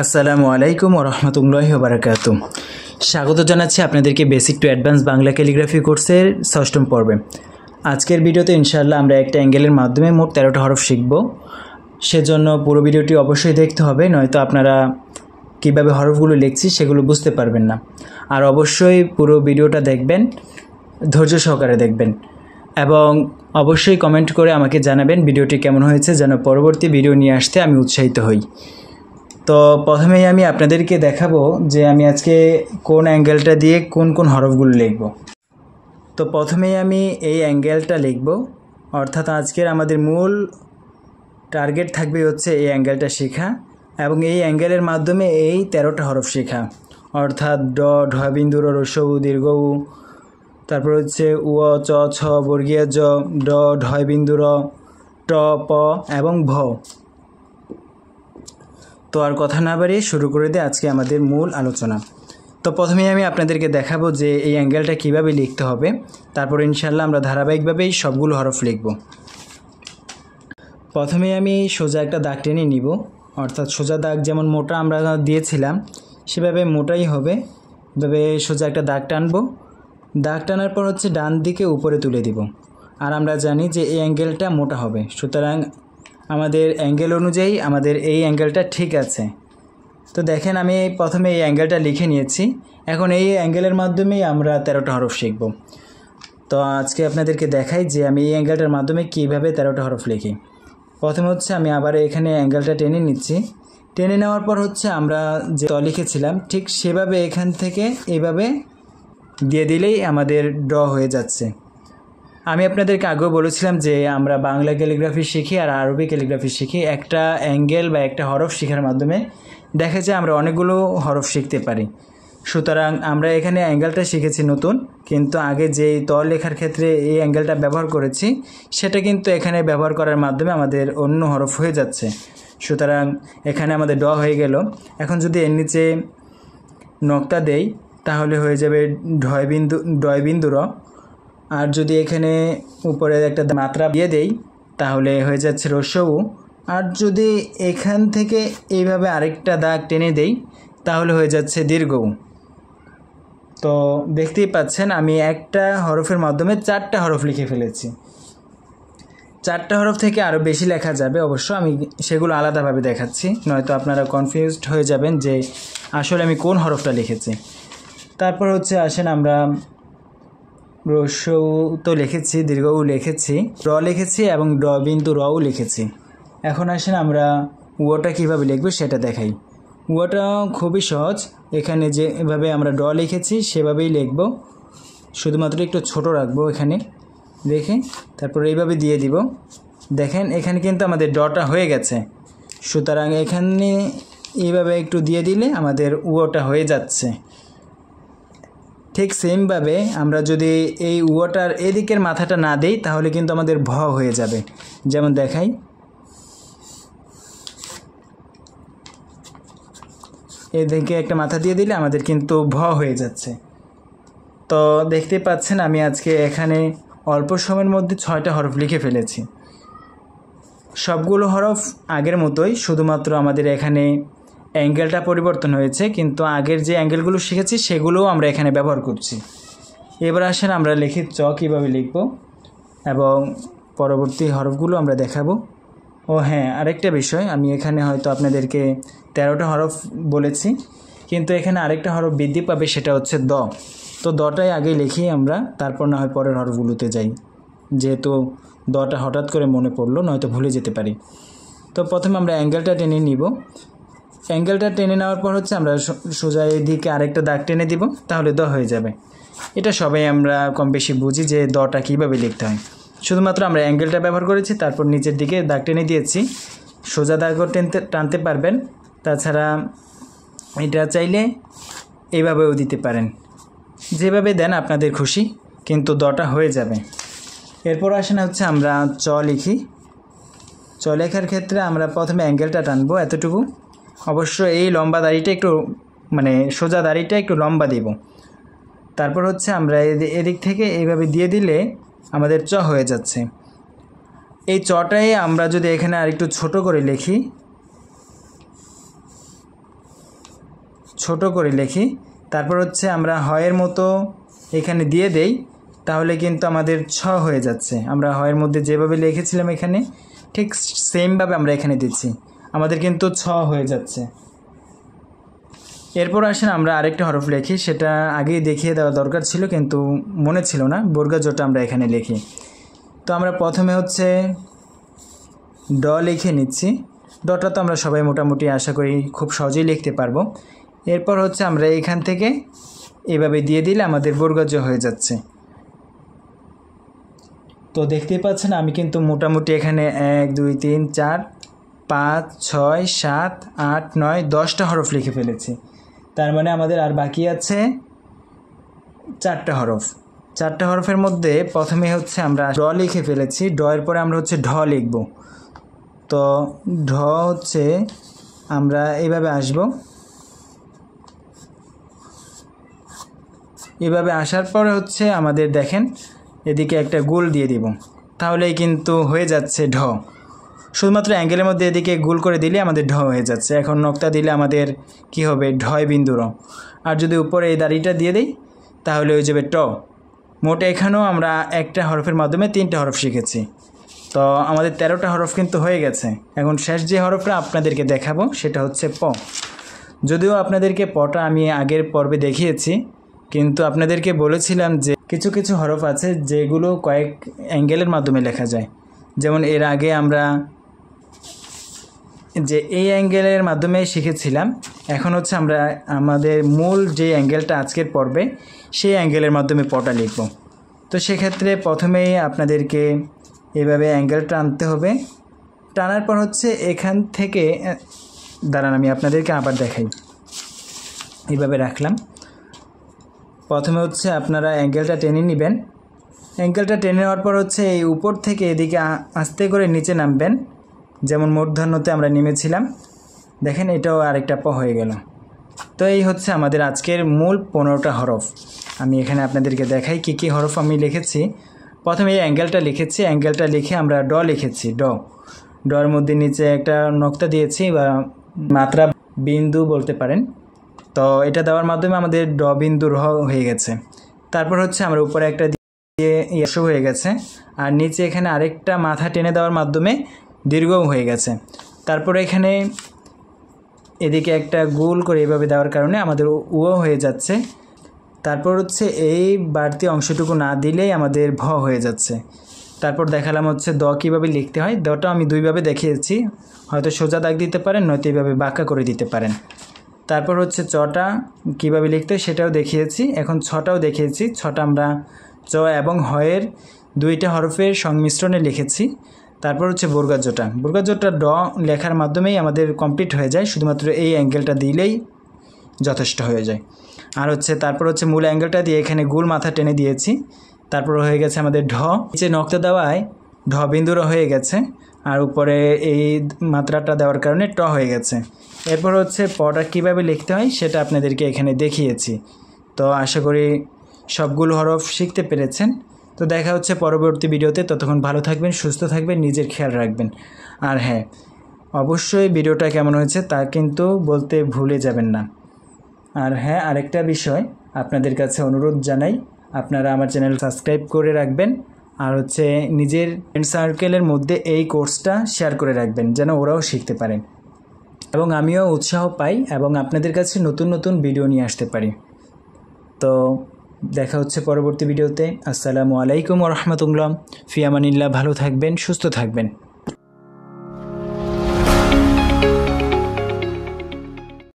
আসসালামু আলাইকুম ওয়া রাহমাতুল্লাহি ওয়া বারাকাতুহু। স্বাগত জানাচ্ছি আপনাদেরকে basic to advance Bangla calligraphy কোর্সের ৬ম পর্বে। আজকের ভিডিওতে ইনশাআল্লাহ আমরা একটা অ্যাঙ্গেলের মাধ্যমে মোট ১৩টা হরফ শিখব। সেজন্য পুরো ভিডিওটি অবশ্যই দেখতে হবে, নয়তো আপনারা কীভাবে হরফগুলো লিখছি সেগুলো বুঝতে পারবেন না। আর অবশ্যই পুরো ভিডিওটা দেখবেন, ধৈর্য সহকারে দেখবেন এবং অবশ্যই কমেন্ট করে আমাকে জানাবেন ভিডিওটি কেমন হয়েছে, যেন পরবর্তী ভিডিও নিয়ে আসতে আমি উৎসাহিত হই। তো প্রথমেই আমি আপনাদেরকে দেখাবো যে আমি আজকে কোন অ্যাঙ্গেলটা দিয়ে কোন কোন হরফগুলো লিখব। তো প্রথমেই আমি এই অ্যাঙ্গেলটা লিখব, অর্থাৎ আজকের আমাদের মূল টার্গেট থাকবে হচ্ছে এই অ্যাঙ্গেলটা শেখা এবং এই অ্যাঙ্গেলের মাধ্যমে এই ১৩টা হরফ শেখা, অর্থাৎ ড, ঢ বিন্দু, র, রস্য উ, দীর্ঘ উ, তারপর হচ্ছে উ, চ, ছ, বর্গীয় জ, ড, ঢ বিন্দু, র, ট, প এবং ভ। তো আর কথা না বাড়িয়ে শুরু করে দিই আজকে আমাদের মূল আলোচনা। তো প্রথমেই আমি আপনাদেরকে দেখাবো যে এই অ্যাঙ্গেলটা কিভাবে লিখতে হবে, তারপর ইনশাআল্লাহ আমরা ধারাবাহিকভাবেই সবগুলো হরফ লিখব। প্রথমে আমি সোজা একটা দাগ টেনে নিব, অর্থাৎ সোজা দাগ যেমন মোটা আমরা দিয়েছিলাম সেভাবে মোটাই হবে। এভাবে সোজা একটা দাগ টানবো, দাগ টানার পর হচ্ছে ডান দিকে উপরে তুলে দিব। আর আমরা জানি যে এই অ্যাঙ্গেলটা মোটা হবে, সুতরাং আমাদের অ্যাঙ্গেল অনুযায়ী আমাদের এই অ্যাঙ্গেলটা ঠিক আছে। তো দেখেন আমি প্রথমে এই অ্যাঙ্গেলটা লিখে নিয়েছি, এখন এই অ্যাঙ্গেলের মাধ্যমেই আমরা ১৩টা হরফ শিখব। তো আজকে আপনাদেরকে দেখাই যে আমি এই অ্যাঙ্গেলটার মাধ্যমে কীভাবে ১৩টা হরফ লিখি। প্রথমে হচ্ছে আমি আবার এখানে অ্যাঙ্গেলটা টেনে নিচ্ছি, টেনে নেওয়ার পর হচ্ছে আমরা যে ত লিখেছিলাম ঠিক সেভাবে এখান থেকে এইভাবে দিয়ে দিলেই আমাদের ড হয়ে যাচ্ছে। আমি আপনাদেরকে আগেও বলেছিলাম যে আমরা বাংলা ক্যালিগ্রাফি শিখি আর আরবি ক্যালিগ্রাফি শিখি, একটা অ্যাঙ্গেল বা একটা হরফ শেখার মাধ্যমে দেখা যায় আমরা অনেকগুলো হরফ শিখতে পারি। সুতরাং আমরা এখানে অ্যাঙ্গেলটা শিখেছি নতুন, কিন্তু আগে যেই ত লেখার ক্ষেত্রে এই অ্যাঙ্গেলটা ব্যবহার করেছি সেটা কিন্তু এখানে ব্যবহার করার মাধ্যমে আমাদের অন্য হরফ হয়ে যাচ্ছে। সুতরাং এখানে আমাদের ড হয়ে গেল। এখন যদি এর নিচে নক্তা দেই তাহলে হয়ে যাবে ডয় বিন্দু র, আর যদি এখানে উপরে একটা মাত্রা দিয়ে দেই তাহলে হয়ে যাচ্ছে রস্য উ, আর যদি এখান থেকে এইভাবে আরেকটা দাগ টেনে দেই তাহলে হয়ে যাচ্ছে দীর্ঘ উ। তো দেখতেই পাচ্ছেন আমি একটা হরফের মাধ্যমে 4টা হরফ লিখে ফেলেছি। 4টা হরফ থেকে আরও বেশি লেখা যাবে, অবশ্য আমি সেগুলো আলাদাভাবে দেখাচ্ছি, নয়তো আপনারা কনফিউজড হয়ে যাবেন যে আসলে আমি কোন হরফটা লিখেছি। তারপর হচ্ছে আসেন আমরা রস্য উ তো লিখেছি, দীর্ঘ উ লিখেছি, র লিখেছি এবং ড বিন্দু রও লিখেছি। এখন আসেন আমরা উটা কীভাবে লিখব সেটা দেখাই। উটা খুবই সহজ, এখানে যেভাবে আমরা ড লিখেছি সেভাবেই লিখব, শুধুমাত্র একটু ছোট রাখবো এখানে রেখে, তারপর এইভাবে দিয়ে দিব। দেখেন এখানে কিন্তু আমাদের ডটা হয়ে গেছে, সুতরাং এখানে এইভাবে একটু দিয়ে দিলে আমাদের উটা হয়ে যাচ্ছে। ঠিক সেমভাবে আমরা যদি এই উটার এদিকের মাথাটা না দেই তাহলে কিন্তু আমাদের ভ হয়ে যাবে। যেমন দেখাই, এদিকে একটা মাথা দিয়ে দিলে আমাদের কিন্তু ভ হয়ে যাচ্ছে। তো দেখতে পাচ্ছেন আমি আজকে এখানে অল্প সময়ের মধ্যে 6টা হরফ লিখে ফেলেছি। সবগুলো হরফ আগের মতোই, শুধুমাত্র আমাদের এখানে অ্যাঙ্গেলটা পরিবর্তন হয়েছে, কিন্তু আগের যে অ্যাঙ্গেলগুলো শিখেছি সেগুলোও আমরা এখানে ব্যবহার করছি। এবার আসেন আমরা লিখি চ কীভাবে লিখব এবং পরবর্তী হরফগুলো আমরা দেখাবো। ও হ্যাঁ, আরেকটা বিষয়, আমি এখানে হয়তো আপনাদেরকে ১৩টা হরফ বলেছি, কিন্তু এখানে আরেকটা হরফ বৃদ্ধি পাবে, সেটা হচ্ছে দ। তো দটাই আগে লিখি আমরা, তারপর না হয় পরের হরফগুলোতে যাই, যেহেতু দটা হঠাৎ করে মনে পড়লো, নয়তো ভুলে যেতে পারি। তো প্রথমে আমরা অ্যাঙ্গেলটা টেনে নিব, অ্যাঙ্গেলটা টেনে নেওয়ার পর হচ্ছে আমরা সোজা এদিকে আরেকটা দাগ টেনে দিব, তাহলে দ হয়ে যাবে। এটা সবাই আমরা কম বেশি বুঝি যে দটা কীভাবে লিখতে হয়, শুধুমাত্র আমরা অ্যাঙ্গেলটা ব্যবহার করেছি, তারপর নিচের দিকে দাগ টেনে দিয়েছি। সোজা দাগও টানতে পারবেন, তাছাড়া এটা চাইলে এইভাবেও দিতে পারেন, যেভাবে দেন আপনাদের খুশি, কিন্তু দটা হয়ে যাবে। এরপর আসেন হচ্ছে আমরা চ লিখি। চ লেখার ক্ষেত্রে আমরা প্রথমে অ্যাঙ্গেলটা টানবো এতটুকু, অবশ্য এই লম্বা দাড়িটা একটু সোজা দাড়িটা একটু লম্বা দেব। তারপর হচ্ছে আমরা এদিক থেকে এইভাবে দিয়ে দিলে আমাদের চ হয়ে যাচ্ছে। এই চটাই আমরা যদি এখানে আরেকটু ছোট করে লিখি, তারপর হচ্ছে আমরা হয়ের মতো এখানে দিয়ে দেই, তাহলে কিন্তু আমাদের ছ হয়ে যাচ্ছে। আমরা হয়ের মধ্যে যেভাবে লিখেছিলাম এখানে ঠিক সেমভাবে আমরা এখানে দিচ্ছি, আমাদের কিন্তু ছ হয়ে যাচ্ছে। এরপর আসেন আমরা আরেকটা হরফ লিখি, সেটা আগেই দেখিয়ে দেওয়া দরকার ছিল কিন্তু মনে ছিল না। বর্গা জটা আমরা এখানে লিখি। তো আমরা প্রথমে হচ্ছে ড লিখে নিচ্ছি। ডটা তো আমরা সবাই মোটামুটি আশা করি খুব সহজেই লিখতে পারবো। এরপর হচ্ছে আমরা এখান থেকে এভাবে দিয়ে দিলে আমাদের বর্গা জ হয়ে যাচ্ছে। তো দেখতেই পাচ্ছেন আমি কিন্তু মোটামুটি এখানে 1 2 3 4 5 6 7 8 9 10টা হরফ লিখে ফেলেছি। তার মানে আমাদের আর বাকি আছে 4টা হরফ। 4টা হরফের মধ্যে প্রথমে হচ্ছে আমরা ড লিখে ফেলেছি। ড এর পরে আমরা হচ্ছে ঢ লিখব। তো ঢ হচ্ছে আমরা এইভাবে আসব, এভাবে আসার পরে হচ্ছে আমাদের দেখেন এদিকে একটা গোল দিয়ে দিব, তাহলেই কিন্তু হয়ে যাচ্ছে ঢ। শুধুমাত্র অ্যাঙ্গেলের মধ্যে এদিকে গোল করে দিলে আমাদের ঢ হয়ে যাচ্ছে। এখন নক্তা দিলে আমাদের কি হবে, ঢয় বিন্দু র। আর যদি উপরে এই দাড়িটা দিয়ে দিই তাহলে হয়ে যাবে ট। মোট এখানেও আমরা একটা হরফের মাধ্যমে 3টা হরফ শিখেছি। তো আমাদের 13টা হরফ কিন্তু হয়ে গেছে। এখন শেষ যে হরফটা আপনাদেরকে দেখাবো সেটা হচ্ছে প। যদিও আপনাদেরকে পটা আমি আগের পর্বে দেখিয়েছি, কিন্তু আপনাদেরকে বলেছিলাম যে কিছু কিছু হরফ আছে যেগুলো কয়েক অ্যাঙ্গেলের মাধ্যমে লেখা যায়। যেমন এর আগে আমরা যে এই অ্যাঙ্গেলের মাধ্যমে শিখেছিলাম, এখন হচ্ছে আমরা আমাদের মূল যে অ্যাঙ্গেলটা আজকের পর্বে সেই অ্যাঙ্গেলের মাধ্যমে পটা লিখব। তো সেক্ষেত্রে প্রথমেই আপনাদেরকে এভাবে অ্যাঙ্গেলটা আনতে হবে। টানার পর হচ্ছে এখান থেকে দাঁড়ান আমি আপনাদেরকে আবার দেখাই। এইভাবে রাখলাম। প্রথমে হচ্ছে আপনারা অ্যাঙ্গেলটা টেনে নেবেন। অ্যাঙ্গেলটা টেনে নেওয়ার পর হচ্ছে এই উপর থেকে এদিকে আস্তে করে নিচে নামবেন, যেমন মূর্ধন্যতে আমরা নেমেছিলাম। দেখেন এটাও আরেকটা প হয়ে গেল। তো এই হচ্ছে আমাদের আজকের মূল 15টা হরফ। আমি এখানে আপনাদেরকে দেখাই কি কি হরফ আমি লিখেছি। প্রথমে এই অ্যাঙ্গেলটা লিখেছি, অ্যাঙ্গেলটা লিখে আমরা ড লিখেছি। ডর মধ্যে নিচে একটা নক্তা দিয়েছি বা মাত্রা বিন্দু বলতে পারেন। তো এটা দেওয়ার মাধ্যমে আমাদের ড বিন্দু র হয়ে গেছে। তারপর হচ্ছে আমরা উপরে একটা দিয়ে ইয়াস হয়ে গেছে, আর নিচে এখানে আরেকটা মাথা টেনে দেওয়ার মাধ্যমে দীর্ঘও হয়ে গেছে। তারপরে এখানে এদিকে একটা গোল করে এভাবে দেওয়ার কারণে আমাদের উও হয়ে যাচ্ছে। তারপর হচ্ছে এই বাড়তি অংশটুকু না দিলেই আমাদের ভ হয়ে যাচ্ছে। তারপর দেখালাম হচ্ছে দ কীভাবে লিখতে হয়। দটা আমি দুইভাবে দেখিয়েছি, হয়তো সোজা দাগ দিতে পারেন, নয়তো এইভাবে বাঁকা করে দিতে পারেন। তারপর হচ্ছে চটা কীভাবে লিখতে হয় সেটাও দেখিয়েছি। এখন ছটাও দেখিয়েছি। ছটা আমরা চ এবং হয়ের 2টা হরফের সংমিশ্রণে লিখেছি। তারপর হচ্ছে বর্গা জটা ড লেখার মাধ্যমেই আমাদের কমপ্লিট হয়ে যায়, শুধুমাত্র এই অ্যাঙ্গেলটা দিলেই যথেষ্ট হয়ে যায়। আর হচ্ছে তারপর হচ্ছে মূল অ্যাঙ্গেলটা দিয়ে এখানে গোল মাথা টেনে দিয়েছি। তারপর হয়ে গেছে আমাদের ঢ। নিচে নক্তা দেওয়ায় ঢ বিন্দুর হয়ে গেছে, আর উপরে এই মাত্রাটা দেওয়ার কারণে ট হয়ে গেছে। এরপর হচ্ছে পটা কীভাবে লিখতে হয় সেটা আপনাদেরকে এখানে দেখিয়েছি। তো আশা করি সবগুলো হরফ শিখতে পেরেছেন। তো দেখা হচ্ছে পরবর্তী ভিডিওতে। ততক্ষণ ভালো থাকবেন, সুস্থ থাকবেন, নিজের খেয়াল রাখবেন। আর হ্যাঁ, অবশ্যই ভিডিওটা কেমন হয়েছে তা কিন্তু বলতে ভুলে যাবেন না। আর হ্যাঁ, আরেকটা বিষয় আপনাদের কাছে অনুরোধ জানাই, আপনারা আমার চ্যানেল সাবস্ক্রাইব করে রাখবেন, আর হচ্ছে নিজের ফ্রেন্ড সার্কেলের মধ্যে এই কোর্সটা শেয়ার করে রাখবেন যেন ওরাও শিখতে পারেন এবং আমিও উৎসাহ পাই এবং আপনাদের কাছে নতুন নতুন ভিডিও নিয়ে আসতে পারি। তো দেখা হচ্ছে পরবর্তী ভিডিওতে। আসসালামু আলাইকুম ওয়া রাহমাতুল্লাহ। ফি আমানিল্লাহ। ভালো থাকবেন, সুস্থ থাকবেন।